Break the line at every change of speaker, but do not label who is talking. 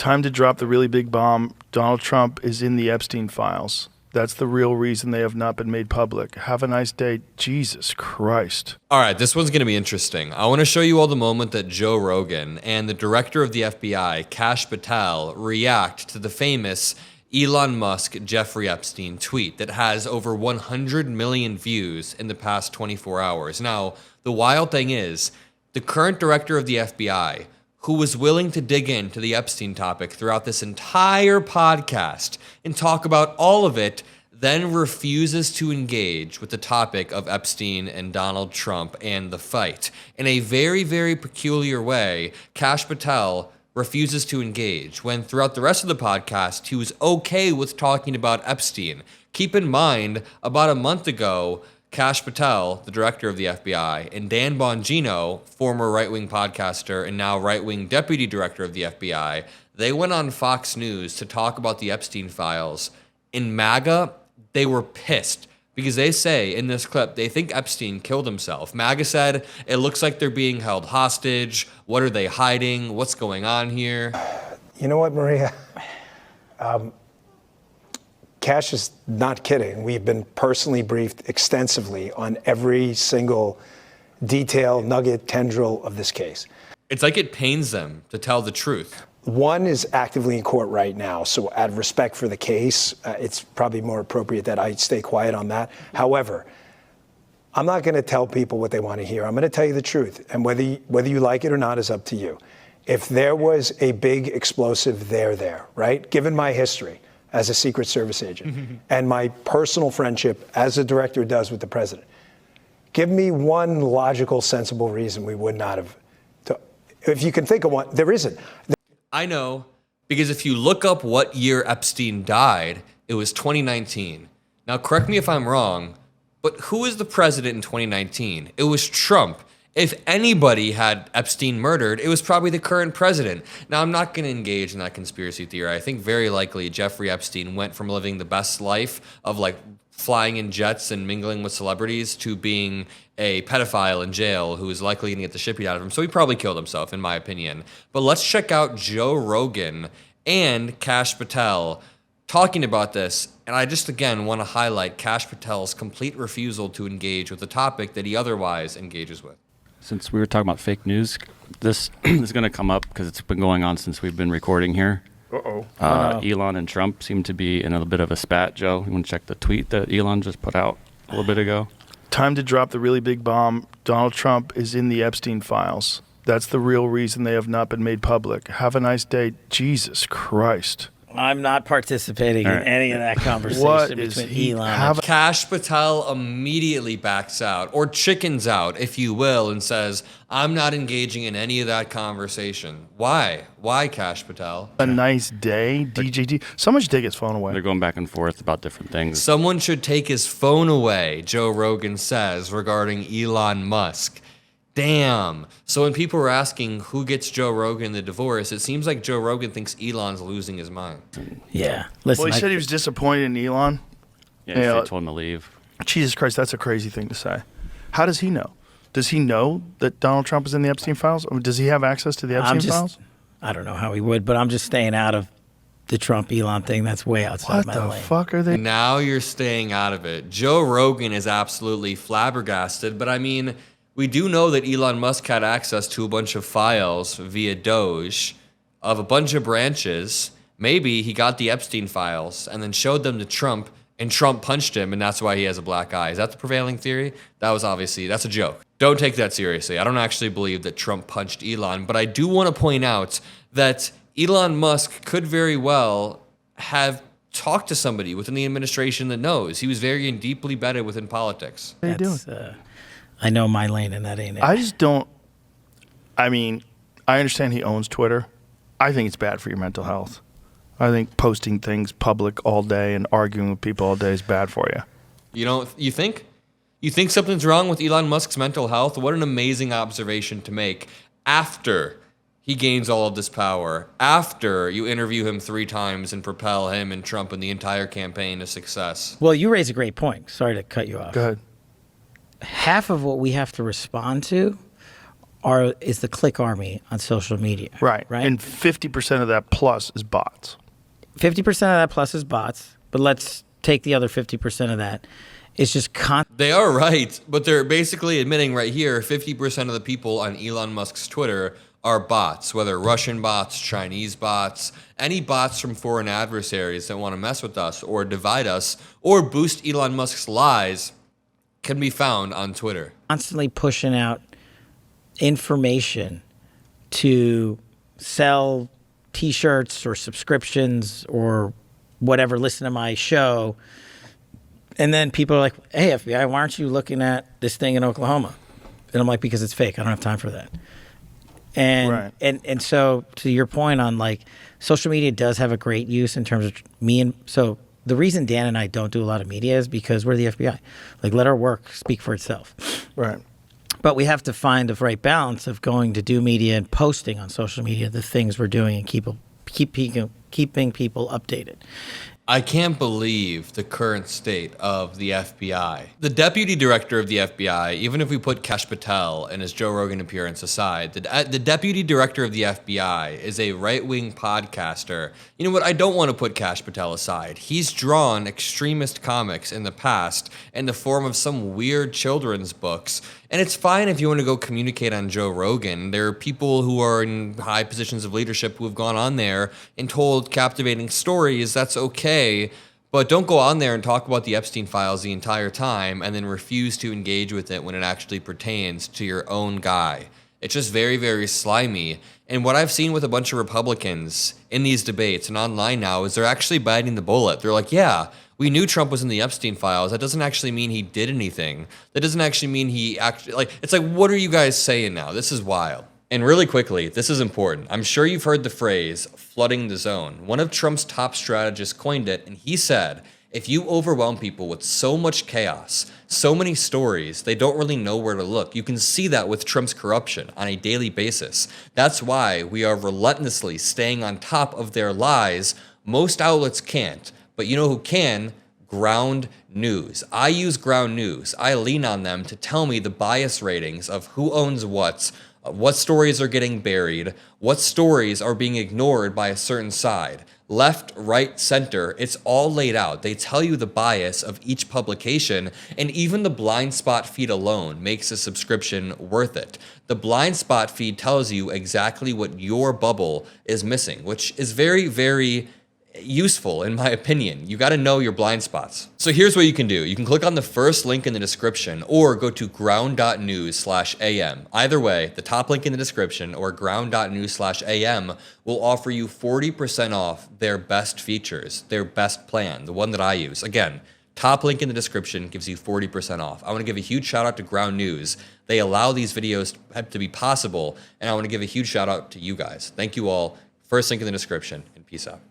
Time to drop the really big bomb. Donald Trump is in the Epstein files. That's the real reason they have not been made public. Have a nice day. Jesus Christ.
All right, this one's going to be interesting. I want to show you all the moment that Joe Rogan and the director of the FBI, Kash Patel, react to the famous Elon Musk Jeffrey Epstein tweet that has over 100 million views in the past 24 hours. Now, the wild thing is, the current director of the FBI, who was willing to dig into the Epstein topic throughout this entire podcast and talk about all of it, then refuses to engage with the topic of Epstein and Donald Trump and the fight. In a very, very peculiar way, Kash Patel refuses to engage when throughout the rest of the podcast, he was okay with talking about Epstein. Keep in mind, about a month ago, Kash Patel, the director of the FBI, and Dan Bongino, former right-wing podcaster and now right-wing deputy director of the FBI, they went on Fox News to talk about the Epstein files. In MAGA, they were pissed because they say in this clip they think Epstein killed himself. MAGA said, it looks like they're being held hostage. What are they hiding? What's going on here?
You know what, Maria? Kash is not kidding. We've been personally briefed extensively on every single detail, nugget, tendril of this case.
It's like it pains them to tell the truth.
One is actively in court right now, so out of respect for the case, it's probably more appropriate that I stay quiet on that. However, I'm not going to tell people what they want to hear. I'm going to tell you the truth, and whether you like it or not is up to you. If there was a big explosive there, right? Given my history as a Secret Service agent and my personal friendship as a director does with the president, give me one logical, sensible reason we would not have. If you can think of one, there isn't.
I know, because if you look up what year Epstein died, it was 2019. Now, correct me if I'm wrong, but who was the president in 2019? It was Trump. If anybody had Epstein murdered, it was probably the current president. Now, I'm not going to engage in that conspiracy theory. I think very likely Jeffrey Epstein went from living the best life of like flying in jets and mingling with celebrities to being a pedophile in jail who is likely going to get the shit beat out of him. So he probably killed himself, in my opinion. But let's check out Joe Rogan and Kash Patel talking about this. And I just, again, want to highlight Kash Patel's complete refusal to engage with the topic that he otherwise engages with.
Since we were talking about fake news, this is going to come up because it's been going on since we've been recording here. Elon and Trump seem to be in a bit of a spat, Joe. You want to check the tweet that Elon just put out a little bit ago?
Time to drop the really big bomb. Donald Trump is in the Epstein files. That's the real reason they have not been made public. Have a nice day. Jesus Christ.
I'm not participating in any of that conversation between Elon and
Kash Patel immediately backs out, or chickens out, if you will, and says, I'm not engaging in any of that conversation. Why? Why, Kash Patel?
A nice day, DJT. Someone should take his phone away.
They're going back and forth about different things.
Someone should take his phone away, Joe Rogan says, regarding Elon Musk. Damn. So when people were asking who gets Joe Rogan the divorce, it seems like Joe Rogan thinks Elon's losing his mind.
Yeah. Listen,
Well, he said he was disappointed in Elon.
Yeah, he told him to leave.
Jesus Christ, that's a crazy thing to say. How does he know? Does he know that Donald Trump is in the Epstein files? Or does he have access to the Epstein files?
I don't know how he would, but I'm just staying out of the Trump-Elon thing. That's way outside my lane.
What the fuck are they?
Now you're staying out of it. Joe Rogan is absolutely flabbergasted, but I mean, we do know that Elon Musk had access to a bunch of files via Doge of a bunch of branches. Maybe he got the Epstein files and then showed them to Trump, and Trump punched him, and that's why he has a black eye. Is that the prevailing theory? That's a joke. Don't take that seriously. I don't actually believe that Trump punched Elon, but I do want to point out that Elon Musk could very well have talked to somebody within the administration that knows. He was very and deeply embedded within politics.
What are you doing?
I know my lane, and that ain't it.
I just don't. I mean, I understand he owns Twitter. I think it's bad for your mental health. I think posting things public all day and arguing with people all day is bad for you.
You think? You think something's wrong with Elon Musk's mental health? What an amazing observation to make after he gains all of this power, after you interview him 3 times and propel him and Trump and the entire campaign to success.
Well, you raise a great point. Sorry to cut you off.
Go ahead.
Half of what we have to respond to is the click army on social media.
Right.
Right.
And 50% of that plus is bots.
50% of that plus is bots, but let's take the other 50% of that. It's just
They are right, but they're basically admitting right here 50% of the people on Elon Musk's Twitter are bots, whether Russian bots, Chinese bots, any bots from foreign adversaries that want to mess with us or divide us or boost Elon Musk's lies can be found on Twitter.
constantly pushing out information to sell T-shirts or subscriptions or whatever, listen to my show. And then people are like, hey, FBI, why aren't you looking at this thing in Oklahoma? And I'm like, because it's fake. I don't have time for that. And
Right.
and so to your point on like social media does have a great use in terms of me. And so the reason Dan and I don't do a lot of media is because we're the FBI. Like, let our work speak for itself.
Right.
But we have to find the right balance of going to do media and posting on social media the things we're doing and keeping people updated.
I can't believe the current state of the FBI. The deputy director of the FBI, even if we put Kash Patel and his Joe Rogan appearance aside, the deputy director of the FBI is a right-wing podcaster. You know what? I don't want to put Kash Patel aside. He's drawn extremist comics in the past in the form of some weird children's books. And it's fine if you want to go communicate on Joe Rogan. There are people who are in high positions of leadership who have gone on there and told captivating stories. That's okay. But don't go on there and talk about the Epstein files the entire time and then refuse to engage with it when it actually pertains to your own guy. It's just very, very slimy. And what I've seen with a bunch of Republicans in these debates and online now is they're actually biting the bullet. They're like, yeah, we knew Trump was in the Epstein files. That doesn't actually mean he did anything. That doesn't actually mean he actually, like, it's like, what are you guys saying now? This is wild. And really quickly, this is important. I'm sure you've heard the phrase flooding the zone. One of Trump's top strategists coined it, and he said, if you overwhelm people with so much chaos, so many stories, they don't really know where to look. You can see that with Trump's corruption on a daily basis. That's why we are relentlessly staying on top of their lies. Most outlets can't. But you know who can? Ground News. I use Ground News. I lean on them to tell me the bias ratings of who owns what stories are getting buried, what stories are being ignored by a certain side. Left, right, center, it's all laid out. They tell you the bias of each publication, and even the blind spot feed alone makes a subscription worth it. The blind spot feed tells you exactly what your bubble is missing, which is very, very useful in my opinion. You got to know your blind spots. So here's what you can do. You can click on the first link in the description or go to ground.news/am. Either way, the top link in the description or ground.news/am will offer you 40% off their best features, their best plan, the one that I use. Again, top link in the description gives you 40% off. I want to give a huge shout out to Ground News. They allow these videos to be possible, and I want to give a huge shout out to you guys. Thank you all. First link in the description, and peace out.